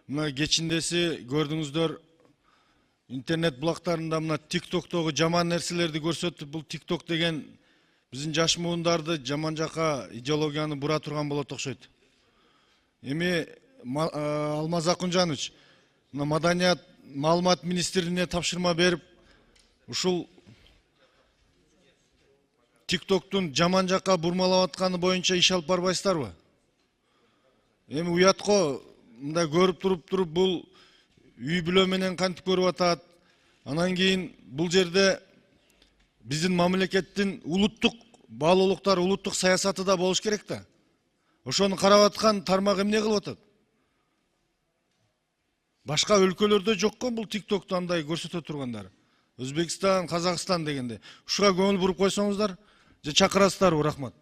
Мына кечиндеси көрдүңүздөр интернет булактарында мына TikTok'тогу жаман нерселерди көрсөтүп, бул TikTok деген биздин жаш муундарды жаман жака идеологияны бура турган болот окшойт. Эми Алмаз Акунжанович, мына маданият маалымат министрлигине тапшырма берип, ушул TikTok'тун жаман жака бурмалап атканы боюнча иш алып барбайсыздарбы? Эми уятко мындай көрүп туруп бул үй бүлө менен кантип көрүп атат. Анан кийин бул жерде биздин мамлекеттин улуттук баалуулуктар, улуттук саясаты да болуш керек да. Ошону карап аткан тармак эмне кылып атат? Башка өлкөлөрдө жокко бул TikTok'ту андай көрсөтө тургандар. Өзбекстан, Казакстан дегенде. Ушуга көңүл буруп койсоңуздар, же чакырасыздарбы? Рахмат.